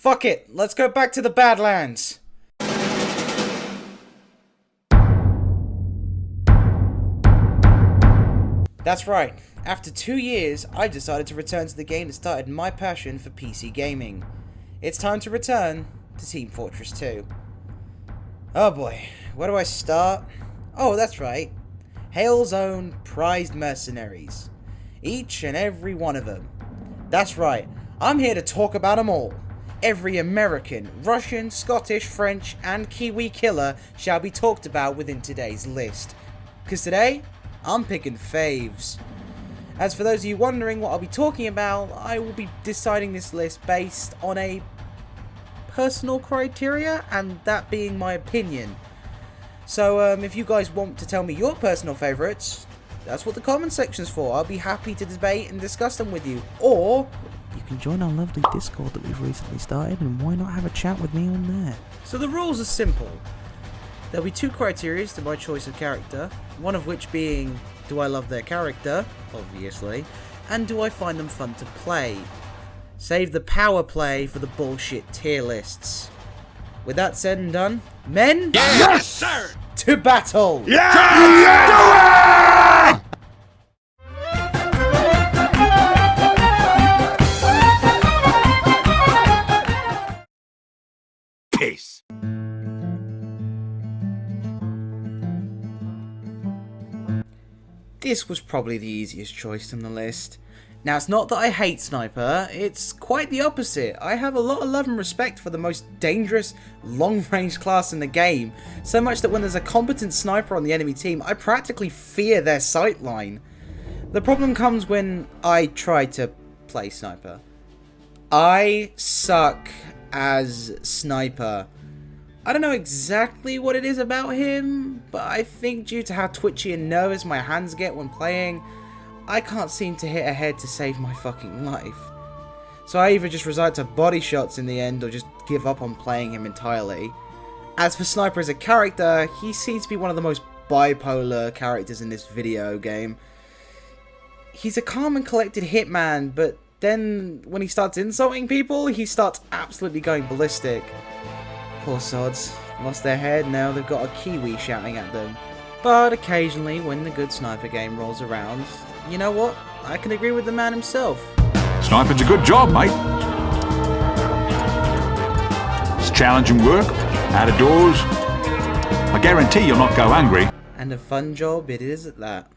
Fuck it, let's go back to the Badlands. That's right, after 2 years, I decided to return to the game that started my passion for PC gaming. It's time to return to Team Fortress 2. Oh boy, where do I start? Oh, that's right. Hale's own prized mercenaries. Each and every one of them. That's right, I'm here to talk about them all. Every American, Russian, Scottish, French, and Kiwi killer shall be talked about within today's list. Because today, I'm picking faves. As for those of you wondering what I'll be talking about, I will be deciding this list based on a personal criteria, and that being my opinion. So if you guys want to tell me your personal favourites, that's what the comment section's for. I'll be happy to debate and discuss them with you. Or you can join our lovely Discord that we've recently started, and why not have a chat with me on there? So the rules are simple. There'll be 2 criteria to my choice of character, one of which being, do I love their character, obviously, and do I find them fun to play? Save the power play for the bullshit tier lists. With that said and done, men, yes, sir! To battle! Yeah! Peace. This was probably the easiest choice on the list. Now, it's not that I hate Sniper, it's quite the opposite. I have a lot of love and respect for the most dangerous long-range class in the game, so much that when there's a competent sniper on the enemy team, I practically fear their sightline. The problem comes when I try to play Sniper. I suck as Sniper. I don't know exactly what it is about him, but I think due to how twitchy and nervous my hands get when playing, I can't seem to hit a head to save my fucking life. So I either just resort to body shots in the end or just give up on playing him entirely. As for Sniper as a character, he seems to be one of the most bipolar characters in this video game. He's a calm and collected hitman, but then when he starts insulting people, he starts absolutely going ballistic. Poor sods, lost their head, now they've got a Kiwi shouting at them. But occasionally, when the good Sniper game rolls around, you know what? I can agree with the man himself. Sniping's a good job, mate. It's challenging work, out of doors. I guarantee you'll not go hungry. And a fun job it is at that.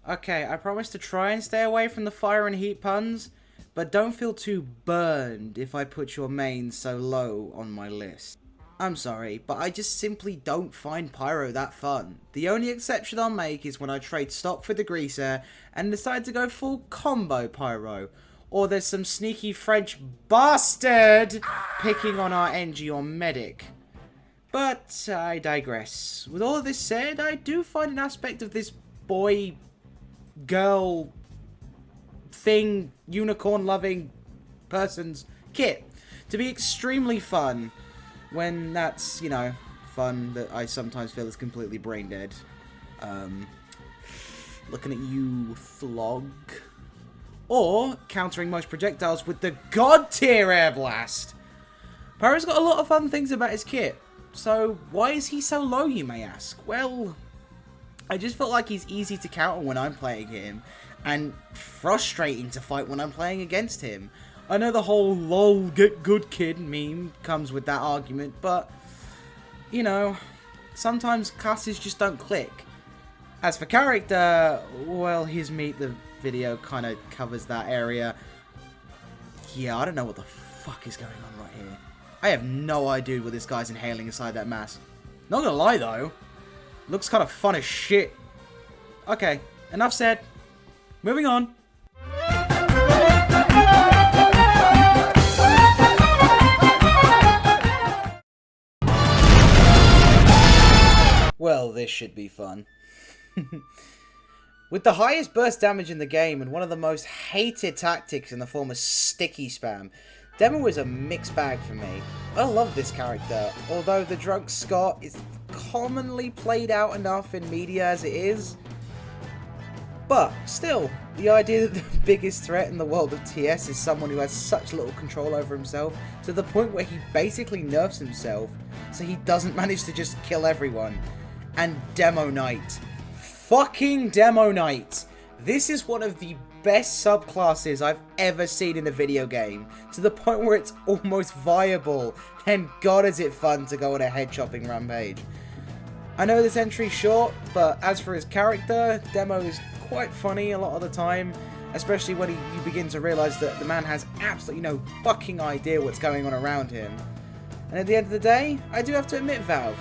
Okay, I promise to try and stay away from the fire and heat puns, but don't feel too burned if I put your main so low on my list. I'm sorry, but I just simply don't find Pyro that fun. The only exception I'll make is when I trade stock for Degreaser and decide to go full combo Pyro, or there's some sneaky French bastard picking on our NG or medic. But I digress. With all of this said, I do find an aspect of this boy, girl, thing, unicorn loving person's kit to be extremely fun, when that's, you know, fun that I sometimes feel is completely brain dead. Looking at you, Flog. Or countering most projectiles with the god tier air blast. Pyro's got a lot of fun things about his kit, so why is he so low, you may ask? Well, I just felt like he's easy to counter when I'm playing him, and frustrating to fight when I'm playing against him. I know the whole lol get good kid meme comes with that argument, but, you know, sometimes classes just don't click. As for character, well, his meet the video kind of covers that area. Yeah, I don't know what the fuck is going on right here. I have no idea what this guy's inhaling inside that mask. Not gonna lie though, looks kind of fun as shit. Okay, enough said. Moving on. Well, this should be fun. With the highest burst damage in the game and one of the most hated tactics in the form of sticky spam, Demo is a mixed bag for me. I love this character, although the drunk Scott is commonly played out enough in media as it is. But still, the idea that the biggest threat in the world of TS is someone who has such little control over himself, to the point where he basically nerfs himself so he doesn't manage to just kill everyone. And Demo Knight. Fucking Demo Knight. This is one of the best subclasses I've ever seen in a video game, to the point where it's almost viable, and god is it fun to go on a head chopping rampage. I know this entry's short, but as for his character, Demo is quite funny a lot of the time, especially when you begin to realise that the man has absolutely no fucking idea what's going on around him. And at the end of the day, I do have to admit, Valve,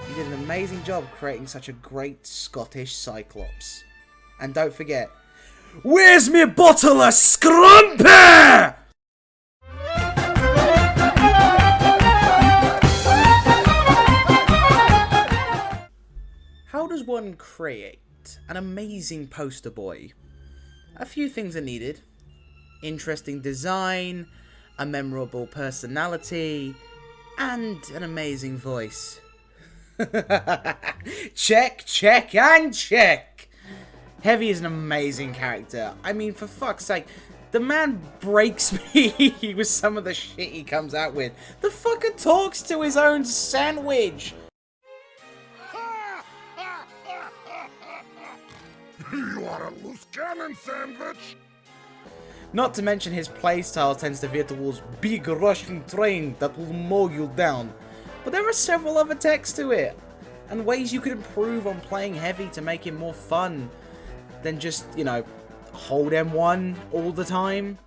you did an amazing job creating such a great Scottish Cyclops. And don't forget, where's me bottle of Scrumpy? How does one create an amazing poster boy? A few things are needed. Interesting design, a memorable personality, and an amazing voice. Check, check, and check! Heavy is an amazing character. I mean, for fuck's sake, the man breaks me with some of the shit he comes out with. The fucker talks to his own sandwich. You are a loose cannon sandwich! Not to mention his playstyle tends to veer towards big rushing train that will mow you down. But there are several other techs to it, and ways you could improve on playing Heavy to make him more fun than just, you know, hold M1 all the time.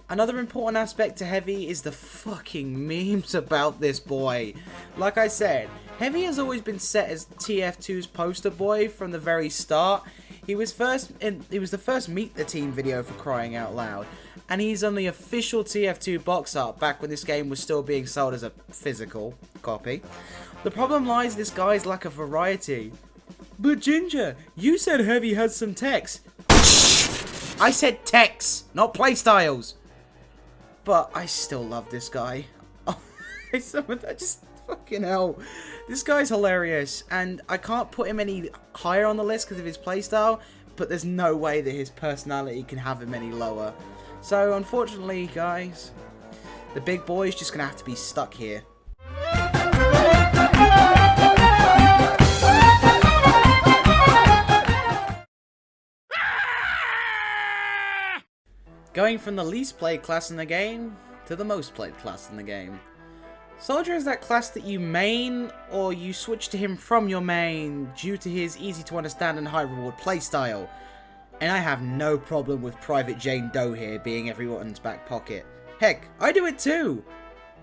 Another important aspect to Heavy is the fucking memes about this boy. Like I said, Heavy has always been set as TF2's poster boy from the very start. He was the first Meet the Team video, for crying out loud, and he's on the official TF2 box art back when this game was still being sold as a physical copy. The problem lies in this guy's lack of variety. But Ginger, you said Heavy has some techs. I said techs, not playstyles. But I still love this guy. I just fucking hell. This guy's hilarious, and I can't put him any higher on the list because of his playstyle, but there's no way that his personality can have him any lower. So unfortunately, guys, the big boy is just gonna have to be stuck here. Going from the least played class in the game to the most played class in the game. Soldier is that class that you main, or you switch to him from your main due to his easy to understand and high reward playstyle. And I have no problem with Private Jane Doe here being everyone's back pocket. Heck, I do it too!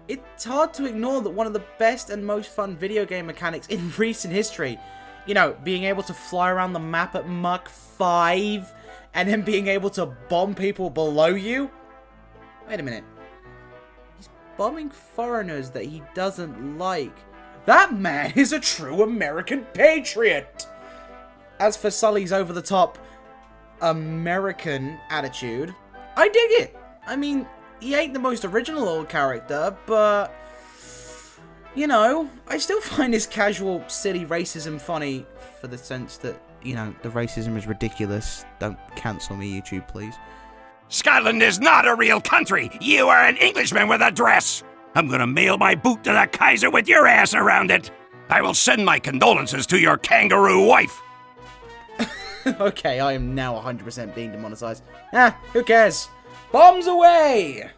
It's hard to ignore that one of the best and most fun video game mechanics in recent history, you know, being able to fly around the map at Mach 5 and then being able to bomb people below you? Wait a minute. He's bombing foreigners that he doesn't like. That man is a true American patriot! As for Sully's over-the-top American attitude, I dig it. I mean, he ain't the most original old character, but, you know, I still find his casual, silly racism funny, for the sense that, you know, the racism is ridiculous. Don't cancel me, YouTube, please. Scotland is not a real country! You are an Englishman with a dress! I'm gonna mail my boot to the Kaiser with your ass around it! I will send my condolences to your kangaroo wife! Okay, I am now 100% being demonetized. Ah, who cares? Bombs away!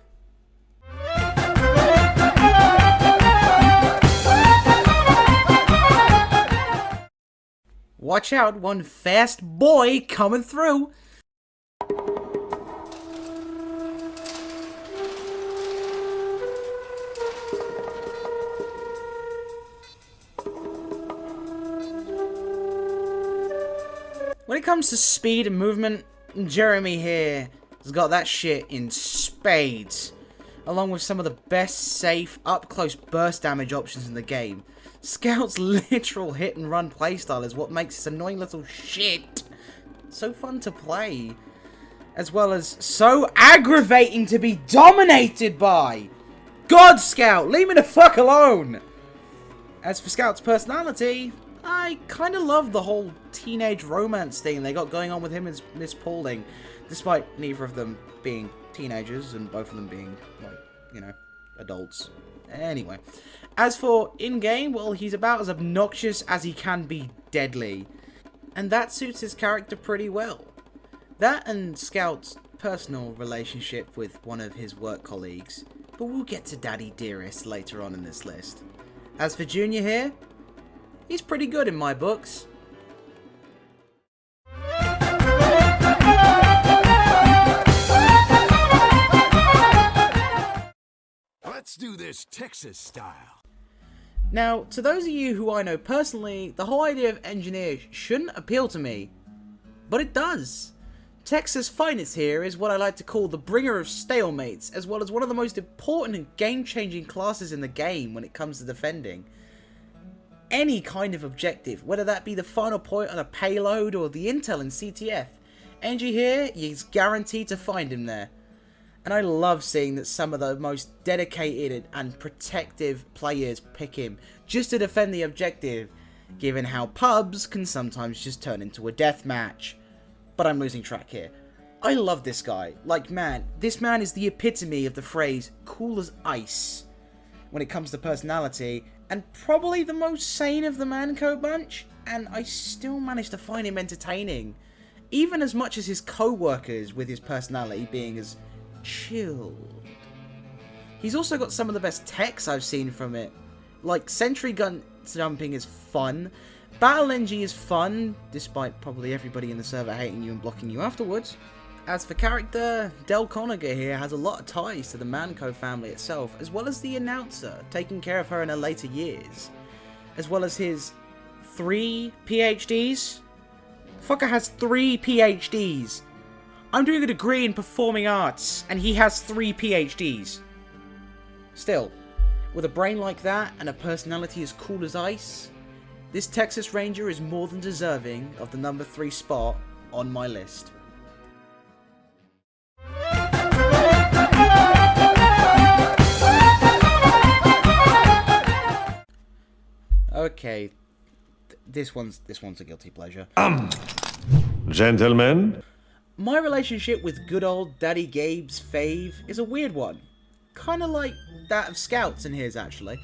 Watch out, one fast boy coming through! When it comes to speed and movement, Jeremy here has got that shit in spades, along with some of the best safe up-close burst damage options in the game. Scout's literal hit-and-run playstyle is what makes this annoying little shit so fun to play, as well as so aggravating to be dominated by. God, Scout, leave me the fuck alone! As for Scout's personality, I kind of love the whole teenage romance thing they got going on with him and Miss Paulding, despite neither of them being teenagers and both of them being, like, you know, adults. Anyway, as for in-game, well, he's about as obnoxious as he can be deadly, and that suits his character pretty well. That and Scout's personal relationship with one of his work colleagues, but we'll get to Daddy Dearest later on in this list. As for Junior here, he's pretty good in my books. Let's do this Texas style. Now, to those of you who I know personally, the whole idea of engineer shouldn't appeal to me, but it does. Texas Finest here is what I like to call the bringer of stalemates, as well as one of the most important and game-changing classes in the game when it comes to defending any kind of objective, whether that be the final point on a payload or the intel in CTF. Engie here, he's guaranteed to find him there. And I love seeing that some of the most dedicated and protective players pick him just to defend the objective, given how pubs can sometimes just turn into a deathmatch. But I'm losing track here. I love this guy. Like, man, this man is the epitome of the phrase cool as ice when it comes to personality, and probably the most sane of the Manco bunch, and I still manage to find him entertaining, even as much as his co-workers, with his personality being as chilled. He's also got some of the best techs I've seen from it. Like, sentry gun jumping is fun, battle NG is fun, despite probably everybody in the server hating you and blocking you afterwards. As for character, Del Conager here has a lot of ties to the Manco family itself, as well as the announcer, taking care of her in her later years. As well as his 3 PhDs. Fucker has 3 PhDs. I'm doing a degree in performing arts, and he has 3 PhDs. Still, with a brain like that and a personality as cool as ice, this Texas Ranger is more than deserving of the number 3 spot on my list. Okay, this one's a guilty pleasure. Gentlemen? My relationship with good old Daddy Gabe's fave is a weird one. Kinda like that of Scout's and his, actually.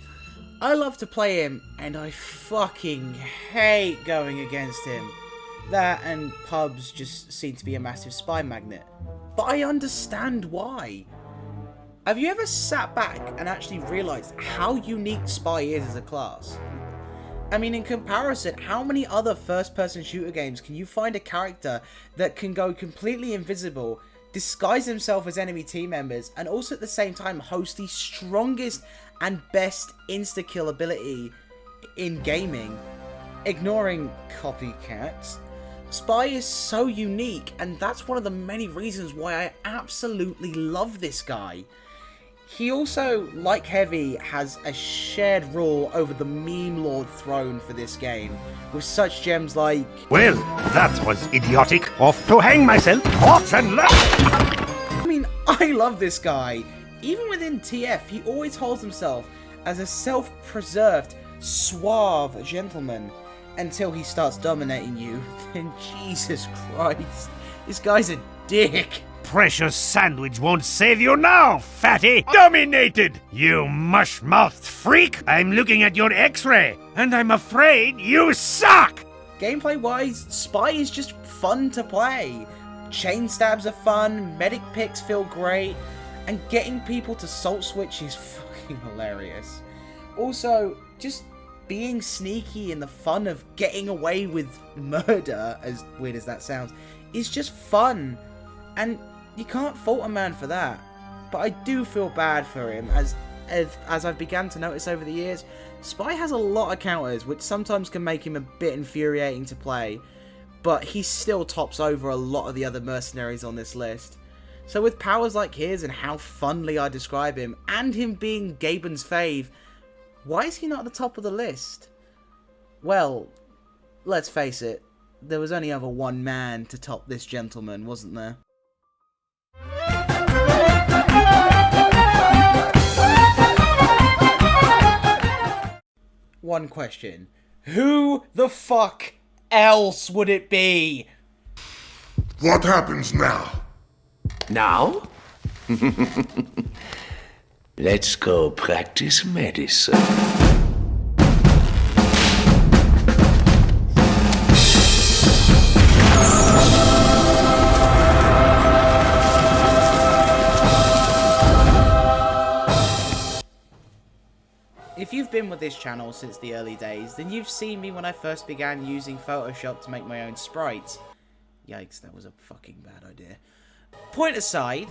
I love to play him, and I fucking hate going against him. That and pubs just seem to be a massive spy magnet. But I understand why. Have you ever sat back and actually realised how unique Spy is as a class? I mean, in comparison, how many other first-person shooter games can you find a character that can go completely invisible, disguise himself as enemy team members, and also at the same time host the strongest and best insta-kill ability in gaming, ignoring copycats? Spy is so unique, and that's one of the many reasons why I absolutely love this guy. He also, like Heavy, has a shared rule over the meme lord throne for this game, with such gems like... Well, that was idiotic. Off to hang myself. Off and left. I mean, I love this guy. Even within TF, he always holds himself as a self-preserved, suave gentleman, until he starts dominating you. Then Jesus Christ, this guy's a dick. Precious sandwich won't save you now, fatty! Dominated! You mush-mouthed freak! I'm looking at your x-ray, and I'm afraid you suck! Gameplay-wise, Spy is just fun to play. Chain stabs are fun, medic picks feel great, and getting people to salt switch is fucking hilarious. Also, just being sneaky and the fun of getting away with murder, as weird as that sounds, is just fun. And you can't fault a man for that. But I do feel bad for him, as I've begun to notice over the years, Spy has a lot of counters, which sometimes can make him a bit infuriating to play, but he still tops over a lot of the other mercenaries on this list. So with powers like his and how fondly I describe him, and him being Gaben's fave, why is he not at the top of the list? Well, let's face it, there was only ever one man to top this gentleman, wasn't there? One question. Who the fuck else would it be? What happens now? Now? Let's go practice medicine. If you've been with this channel since the early days, then you've seen me when I first began using Photoshop to make my own sprites. Yikes, that was a fucking bad idea. Point aside,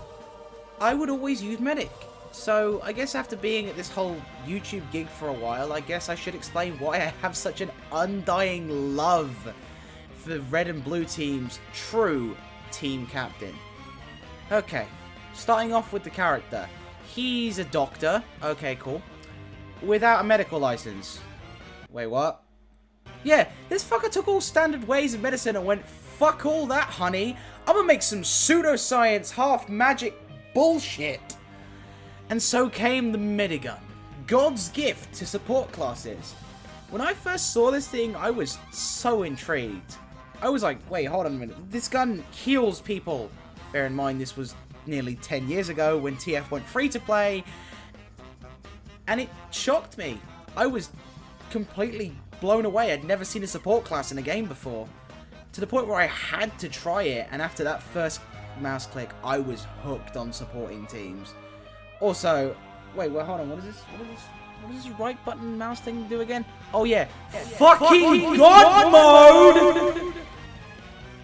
I would always use Medic. So, I guess after being at this whole YouTube gig for a while, I guess I should explain why I have such an undying love for Red and Blue Team's true team captain. Okay, starting off with the character. He's a doctor. Okay, cool. Without a medical license. Wait, what? Yeah, this fucker took all standard ways of medicine and went, fuck all that, honey. I'm gonna make some pseudoscience, half magic bullshit. And so came the Medigun, God's gift to support classes. When I first saw this thing, I was so intrigued. I was like, wait, hold on a minute. This gun heals people. Bear in mind, this was nearly 10 years ago when TF went free to play. And it shocked me. I was completely blown away. I'd never seen a support class in a game before. To the point where I had to try it, and after that first mouse click, I was hooked on supporting teams. Also, wait, hold on, what is this? What does this right button mouse thing do again? Oh yeah, fucking God mode!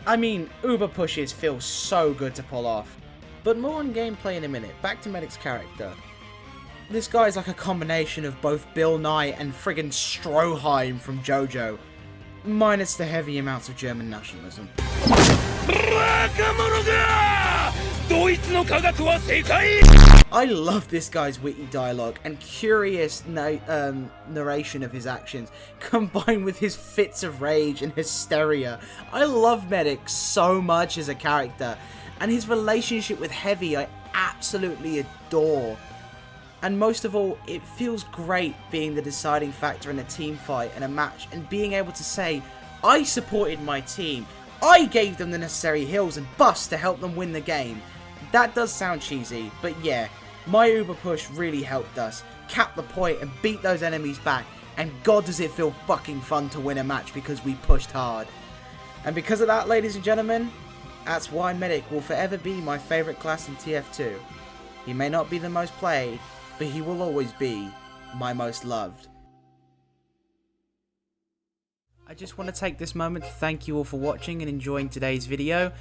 I mean, Uber pushes feel so good to pull off. But more on gameplay in a minute. Back to Medic's character. This guy's like a combination of both Bill Nye and friggin' Stroheim from JoJo. Minus the heavy amounts of German nationalism. I love this guy's witty dialogue and curious narration of his actions, combined with his fits of rage and hysteria. I love Medic so much as a character, and his relationship with Heavy I absolutely adore. And most of all, it feels great being the deciding factor in a team fight and a match, and being able to say, I supported my team, I gave them the necessary heals and buffs to help them win the game. That does sound cheesy, but yeah, my Uber push really helped us cap the point and beat those enemies back, and god does it feel fucking fun to win a match because we pushed hard. And because of that, ladies and gentlemen, that's why Medic will forever be my favourite class in TF2. He may not be the most played, but he will always be my most loved. I just want to take this moment to thank you all for watching and enjoying today's video.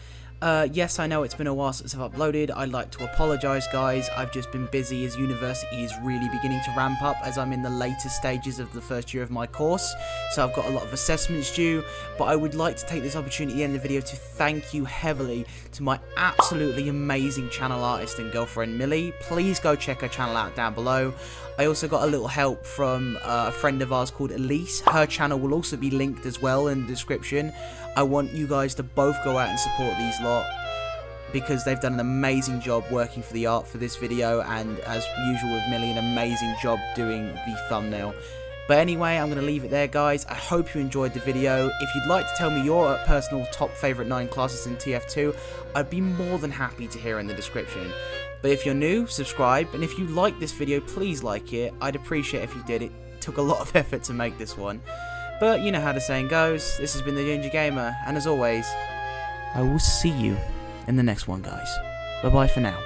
Yes, I know it's been a while since I've uploaded. I'd like to apologise, guys. I've just been busy as university is really beginning to ramp up as I'm in the later stages of the first year of my course. So I've got a lot of assessments due, but I would like to take this opportunity at the end of the video to thank you heavily to my absolutely amazing channel artist and girlfriend, Millie. Please go check her channel out down below. I also got a little help from a friend of ours called Elise. Her channel will also be linked as well in the description. I want you guys to both go out and support these lot, because they've done an amazing job working for the art for this video, and as usual with Millie, an amazing job doing the thumbnail. But anyway, I'm going to leave it there, guys. I hope you enjoyed the video. If you'd like to tell me your personal top favourite 9 classes in TF2, I'd be more than happy to hear in the description. But if you're new, subscribe, and if you like this video, please like it. I'd appreciate if you did. It took a lot of effort to make this one. But you know how the saying goes, this has been the Ginger Gamer, and as always, I will see you in the next one, guys. Bye-bye for now.